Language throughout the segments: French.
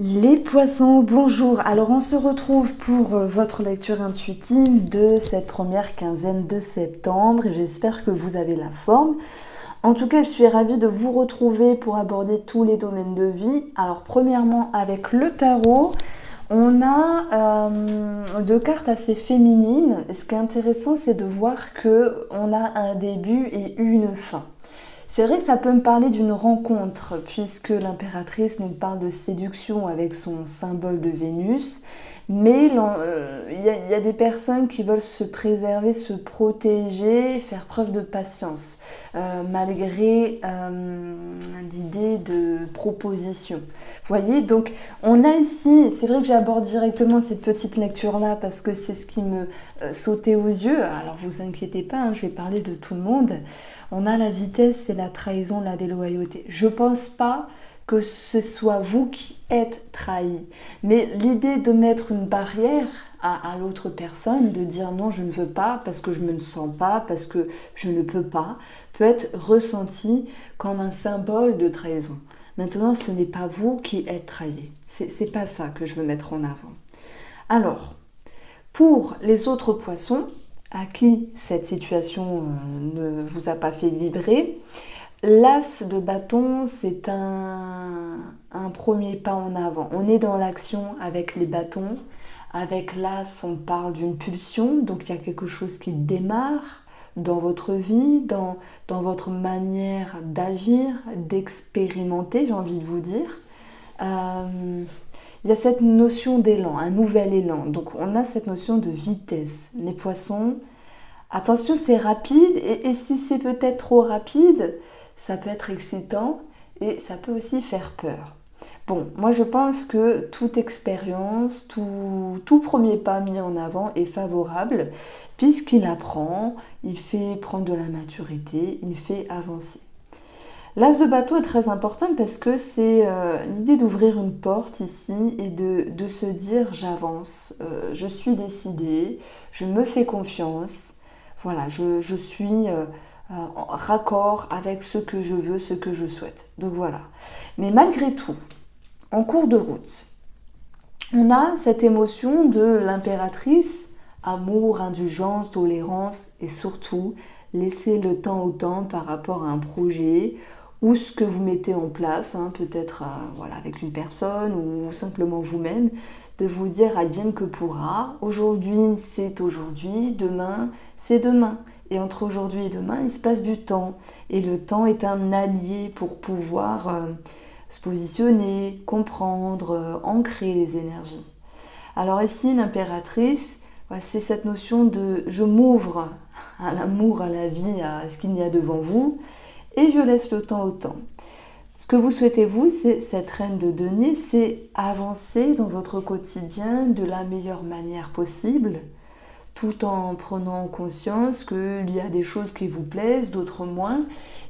Les poissons, bonjour. Alors on se retrouve pour votre lecture intuitive de cette première quinzaine de septembre et j'espère que vous avez la forme. En tout cas, je suis ravie de vous retrouver pour aborder tous les domaines de vie. Alors premièrement, avec le tarot, on a deux cartes assez féminines. Et ce qui est intéressant, c'est de voir qu'on a un début et une fin. C'est vrai que ça peut me parler d'une rencontre, puisque l'impératrice nous parle de séduction avec son symbole de Vénus, mais il y a des personnes qui veulent se préserver, se protéger, faire preuve de patience, malgré l'idée de proposition. Vous voyez, donc on a ici, c'est vrai que j'aborde directement cette petite lecture-là, parce que c'est ce qui me sautait aux yeux, alors vous inquiétez pas, hein, je vais parler de tout le monde. On a la vitesse et la trahison, la déloyauté. Je pense pas que ce soit vous qui êtes trahi. Mais l'idée de mettre une barrière à l'autre personne, de dire non, je ne veux pas parce que je ne me sens pas, parce que je ne peux pas, peut être ressenti comme un symbole de trahison. Maintenant, ce n'est pas vous qui êtes trahi. C'est pas ça que je veux mettre en avant. Alors, pour les autres poissons, à qui cette situation ne vous a pas fait vibrer, l'as de bâton, c'est un premier pas en avant. On est dans l'action avec les bâtons. Avec l'as, on parle d'une pulsion, donc il y a quelque chose qui démarre dans votre vie, dans votre manière d'agir, d'expérimenter, j'ai envie de vous dire. Il y a cette notion d'élan, un nouvel élan. Donc on a cette notion de vitesse. Les poissons, attention, c'est rapide et si c'est peut-être trop rapide, ça peut être excitant et ça peut aussi faire peur. Bon, moi je pense que toute expérience, tout premier pas mis en avant est favorable puisqu'il apprend, il fait prendre de la maturité, il fait avancer. L'as de bateau est très important parce que c'est l'idée d'ouvrir une porte ici et de se dire j'avance, je suis décidée, je me fais confiance, voilà, je suis en raccord avec ce que je veux, ce que je souhaite. Donc voilà. Mais malgré tout, en cours de route, on a cette émotion de l'impératrice, amour, indulgence, tolérance et surtout laisser le temps au temps par rapport à un projet ou ce que vous mettez en place, hein, peut-être voilà, avec une personne ou simplement vous-même, de vous dire advienne que pourra, aujourd'hui c'est aujourd'hui, demain c'est demain. Et entre aujourd'hui et demain, il se passe du temps. Et le temps est un allié pour pouvoir se positionner, comprendre, ancrer les énergies. Alors ici, l'impératrice, c'est cette notion de je m'ouvre à l'amour, à la vie, à ce qu'il y a devant vous, et je laisse le temps au temps. Ce que vous souhaitez, vous, c'est cette reine de denier, c'est avancer dans votre quotidien de la meilleure manière possible, tout en prenant conscience qu'il y a des choses qui vous plaisent, d'autres moins,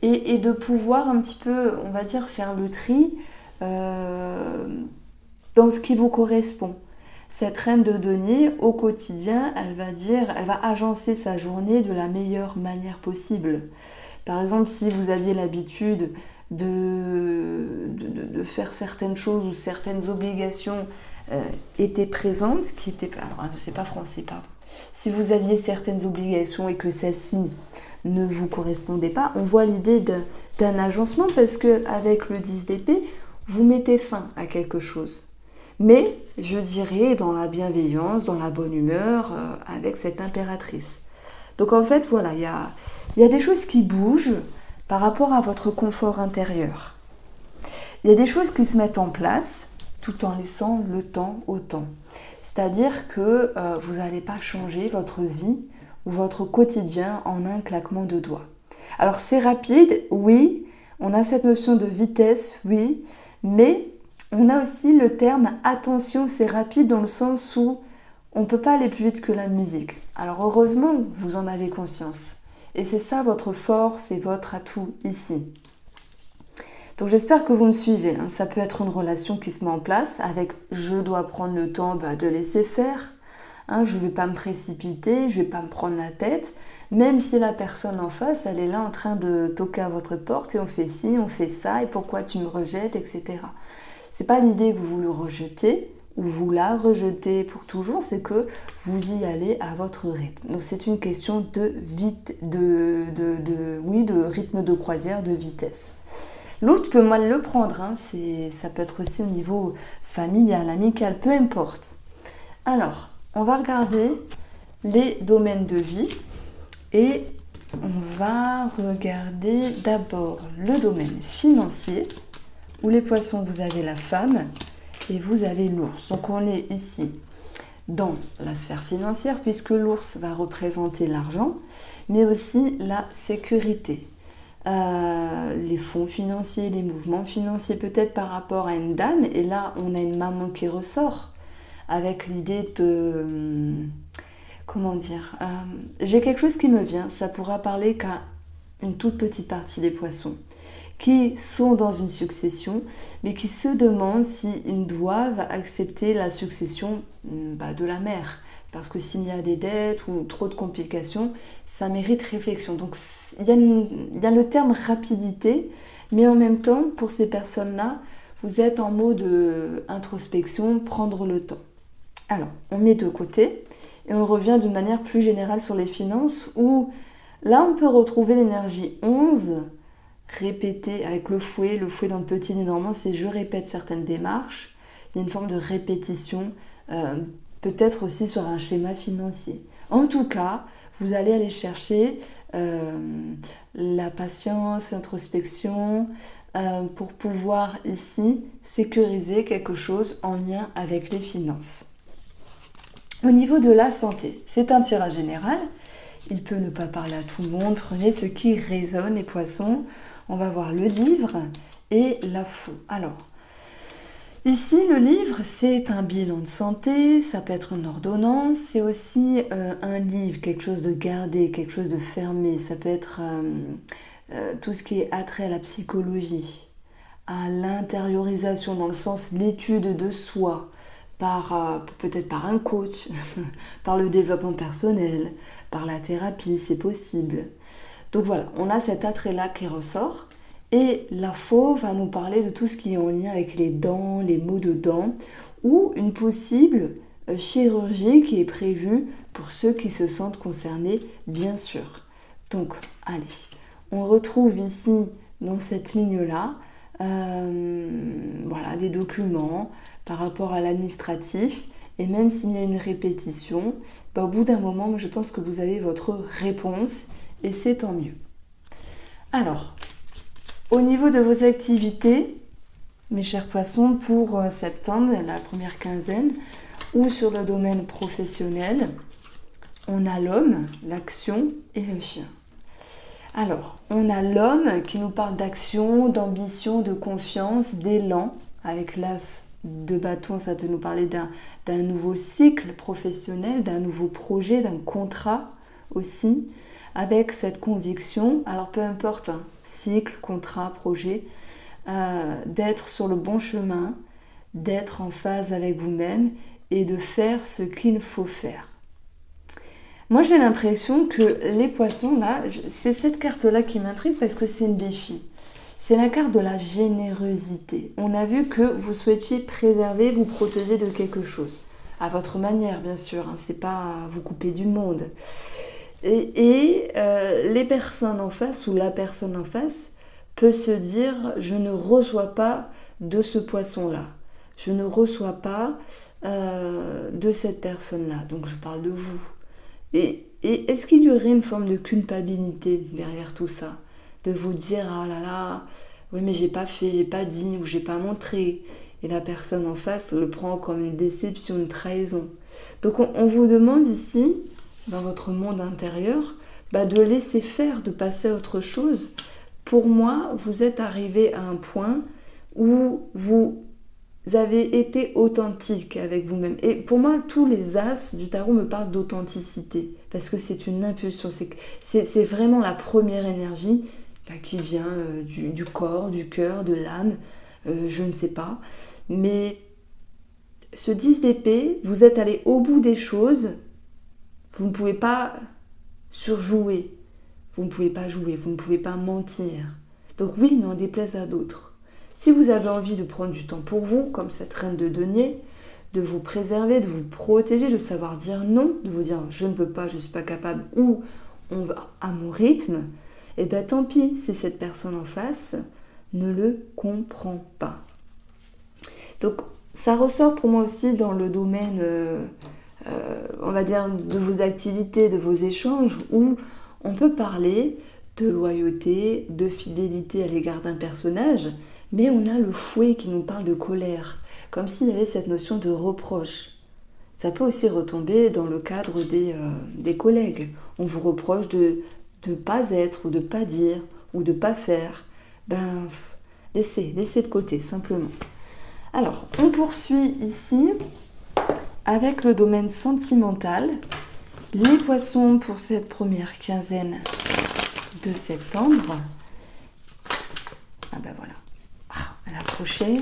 et de pouvoir un petit peu, on va dire, faire le tri dans ce qui vous correspond. Cette reine de denier, au quotidien, elle va agencer sa journée de la meilleure manière possible. Par exemple, si vous aviez l'habitude de faire certaines choses ou certaines obligations étaient présentes, alors c'est pas français, pardon. Si vous aviez certaines obligations et que celles-ci ne vous correspondaient pas, on voit l'idée d'un agencement parce qu'avec le 10 d'épée, vous mettez fin à quelque chose. Mais, je dirais, dans la bienveillance, dans la bonne humeur, avec cette impératrice. Donc en fait, voilà, il y a des choses qui bougent par rapport à votre confort intérieur. Il y a des choses qui se mettent en place tout en laissant le temps au temps. C'est-à-dire que vous n'allez pas changer votre vie ou votre quotidien en un claquement de doigts. Alors c'est rapide, oui, on a cette notion de vitesse, oui, mais on a aussi le terme attention, c'est rapide dans le sens où on ne peut pas aller plus vite que la musique. Alors heureusement, vous en avez conscience. Et c'est ça votre force et votre atout ici. Donc j'espère que vous me suivez. Hein. Ça peut être une relation qui se met en place avec je dois prendre le temps de laisser faire. Hein, je ne vais pas me précipiter, je ne vais pas me prendre la tête. Même si la personne en face, elle est là en train de toquer à votre porte et on fait ci, on fait ça, et pourquoi tu me rejettes, etc. C'est pas l'idée que vous le rejetez ou vous la rejetez pour toujours, c'est que vous y allez à votre rythme. Donc c'est une question de rythme de croisière, de vitesse. L'autre peut mal le prendre, hein. Ça peut être aussi au niveau familial, amical, peu importe. Alors, on va regarder les domaines de vie et on va regarder d'abord le domaine financier, où les poissons, vous avez la femme et vous avez l'ours. Donc on est ici dans la sphère financière, puisque l'ours va représenter l'argent, mais aussi la sécurité. Les fonds financiers, les mouvements financiers, peut-être par rapport à une dame, et là on a une maman qui ressort avec l'idée de... comment dire, j'ai quelque chose qui me vient, ça pourra parler qu'à une toute petite partie des poissons qui sont dans une succession, mais qui se demandent s'ils doivent accepter la succession de la mère. Parce que s'il y a des dettes ou trop de complications, ça mérite réflexion. Donc il y a le terme rapidité, mais en même temps, pour ces personnes-là, vous êtes en mode introspection, prendre le temps. Alors, on met de côté et on revient d'une manière plus générale sur les finances, où là, on peut retrouver l'énergie 11, répéter avec le fouet dans le petit Lénormand, c'est je répète certaines démarches. Il y a une forme de répétition, peut-être aussi sur un schéma financier. En tout cas, vous allez aller chercher la patience, l'introspection, pour pouvoir ici sécuriser quelque chose en lien avec les finances. Au niveau de la santé, c'est un tirage général. Il peut ne pas parler à tout le monde. Prenez ce qui résonne, les poissons. On va voir le livre et la faux. Alors, ici, le livre, c'est un bilan de santé, ça peut être une ordonnance, c'est aussi un livre, quelque chose de gardé, quelque chose de fermé. Ça peut être tout ce qui est attrait à la psychologie, à l'intériorisation, dans le sens l'étude de soi, peut-être par un coach, par le développement personnel, par la thérapie, c'est possible. Donc voilà, on a cet attrait-là qui ressort. Et la faux va nous parler de tout ce qui est en lien avec les dents, les maux de dents, ou une possible chirurgie qui est prévue pour ceux qui se sentent concernés, bien sûr. Donc, allez, on retrouve ici, dans cette ligne-là, voilà, des documents par rapport à l'administratif. Et même s'il y a une répétition, au bout d'un moment, je pense que vous avez votre réponse. Et c'est tant mieux. Alors, au niveau de vos activités, mes chers poissons, pour septembre, la première quinzaine, ou sur le domaine professionnel, on a l'homme, l'action et le chien. Alors, on a l'homme qui nous parle d'action, d'ambition, de confiance, d'élan. Avec l'as de bâton, ça peut nous parler d'un nouveau cycle professionnel, d'un nouveau projet, d'un contrat aussi, avec cette conviction, alors peu importe, hein, cycle, contrat, projet, d'être sur le bon chemin, d'être en phase avec vous-même et de faire ce qu'il faut faire. Moi, j'ai l'impression que les poissons, là, c'est cette carte-là qui m'intrigue parce que c'est un défi. C'est la carte de la générosité. On a vu que vous souhaitiez préserver, vous protéger de quelque chose. À votre manière, bien sûr, hein, c'est pas vous couper du monde. Et les personnes en face ou la personne en face peut se dire « je ne reçois pas de ce poisson-là, je ne reçois pas de cette personne-là, donc je parle de vous ». Et est-ce qu'il y aurait une forme de culpabilité derrière tout ça? De vous dire « ah là là, oui mais j'ai pas fait, j'ai pas dit ou j'ai pas montré ». Et la personne en face le prend comme une déception, une trahison. Donc on vous demande ici, dans votre monde intérieur, de laisser faire, de passer à autre chose. Pour moi, vous êtes arrivé à un point où vous avez été authentique avec vous-même. Et pour moi, tous les as du tarot me parlent d'authenticité, parce que c'est une impulsion, c'est vraiment la première énergie qui vient du corps, du cœur, de l'âme, je ne sais pas. Mais ce 10 d'épée, vous êtes allé au bout des choses. Vous ne pouvez pas surjouer, vous ne pouvez pas jouer, vous ne pouvez pas mentir. Donc oui, n'en déplaise à d'autres. Si vous avez envie de prendre du temps pour vous, comme cette reine de denier, de vous préserver, de vous protéger, de savoir dire non, de vous dire je ne peux pas, je ne suis pas capable, ou on va à mon rythme, et bien tant pis si cette personne en face ne le comprend pas. Donc ça ressort pour moi aussi dans le domaine, on va dire, de vos activités, de vos échanges, où on peut parler de loyauté, de fidélité à l'égard d'un personnage, mais on a le fouet qui nous parle de colère, comme s'il y avait cette notion de reproche. Ça peut aussi retomber dans le cadre des collègues. On vous reproche de ne pas être, ou de ne pas dire, ou de ne pas faire. Ben, laissez de côté, simplement. Alors, on poursuit ici avec le domaine sentimental. Les poissons pour cette première quinzaine de septembre. Ah ben voilà. Ah, elle a accroché.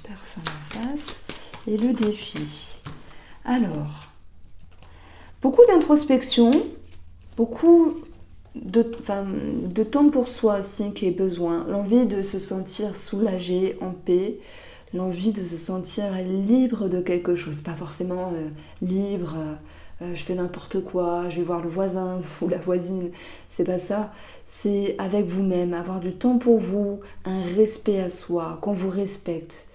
Personne en face. Et le défi. Alors, beaucoup d'introspection, beaucoup de temps pour soi aussi qui est besoin, l'envie de se sentir soulagé, en paix, l'envie de se sentir libre de quelque chose, pas forcément libre, je fais n'importe quoi, je vais voir le voisin ou la voisine, c'est pas ça, c'est avec vous-même, avoir du temps pour vous, un respect à soi, qu'on vous respecte.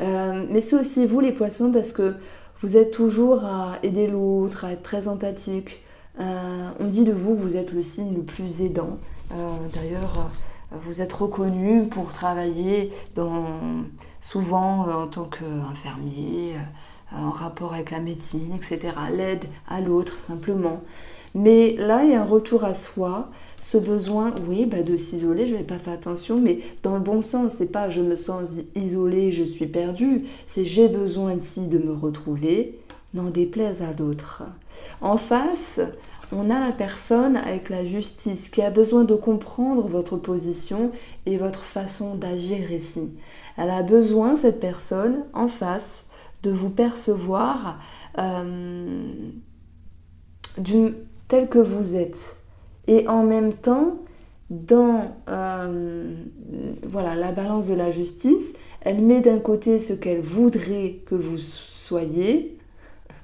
Mais c'est aussi vous les poissons parce que vous êtes toujours à aider l'autre, à être très empathique. On dit de vous que vous êtes le signe le plus aidant. D'ailleurs, vous êtes reconnu pour travailler souvent en tant qu'infirmier, en rapport avec la médecine, etc. L'aide à l'autre, simplement. Mais là, il y a un retour à soi, ce besoin, oui, de s'isoler, je n'avais pas fait attention, mais dans le bon sens, c'est pas je me sens isolée, je suis perdue, c'est j'ai besoin ici de me retrouver, n'en déplaise à d'autres. En face, on a la personne avec la justice qui a besoin de comprendre votre position et votre façon d'agir ici. Elle a besoin, cette personne, en face, de vous percevoir tel que vous êtes. Et en même temps, dans la balance de la justice, elle met d'un côté ce qu'elle voudrait que vous soyez,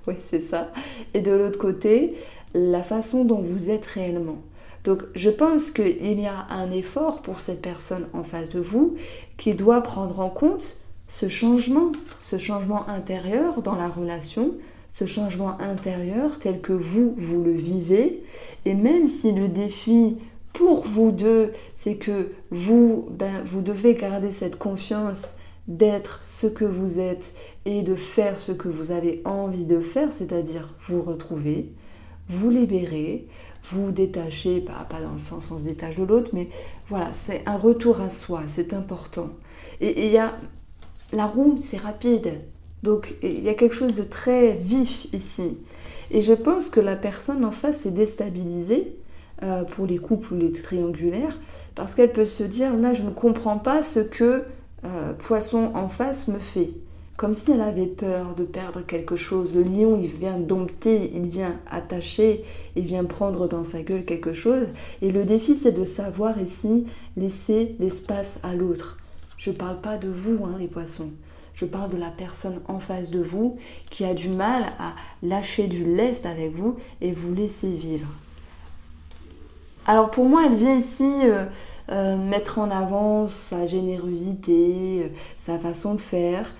oui c'est ça, et de l'autre côté, la façon dont vous êtes réellement. Donc je pense qu'il y a un effort pour cette personne en face de vous qui doit prendre en compte ce changement intérieur dans la relation, ce changement intérieur tel que vous le vivez. Et même si le défi pour vous deux, c'est que vous devez garder cette confiance d'être ce que vous êtes et de faire ce que vous avez envie de faire, c'est-à-dire vous retrouver, vous libérer, vous détacher, pas dans le sens où on se détache de l'autre, mais voilà, c'est un retour à soi, c'est important. Et il y a la roue, c'est rapide, donc il y a quelque chose de très vif ici. Et je pense que la personne en face est déstabilisée pour les couples ou les triangulaires, parce qu'elle peut se dire, là je ne comprends pas ce que poisson en face me fait. Comme si elle avait peur de perdre quelque chose. Le lion, il vient dompter, il vient attacher, il vient prendre dans sa gueule quelque chose. Et le défi, c'est de savoir ici laisser l'espace à l'autre. Je ne parle pas de vous, les poissons. Je parle de la personne en face de vous qui a du mal à lâcher du lest avec vous et vous laisser vivre. Alors pour moi, elle vient ici mettre en avant sa générosité, sa façon de faire.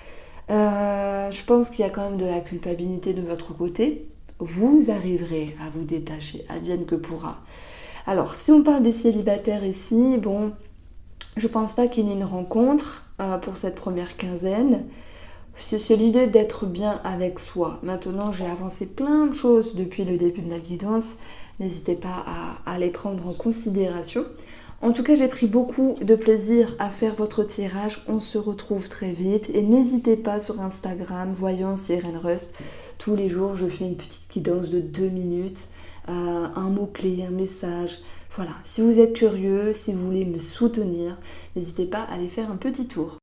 Je pense qu'il y a quand même de la culpabilité de votre côté. Vous arriverez à vous détacher, advienne que pourra. Alors, si on parle des célibataires ici, je pense pas qu'il y ait une rencontre pour cette première quinzaine. C'est l'idée d'être bien avec soi. Maintenant, j'ai avancé plein de choses depuis le début de la guidance. N'hésitez pas à les prendre en considération. En tout cas, j'ai pris beaucoup de plaisir à faire votre tirage. On se retrouve très vite. Et n'hésitez pas sur Instagram, Voyance Irène Rust. Tous les jours, je fais une petite guidance de 2 minutes. Un mot-clé, un message. Voilà, si vous êtes curieux, si vous voulez me soutenir, n'hésitez pas à aller faire un petit tour.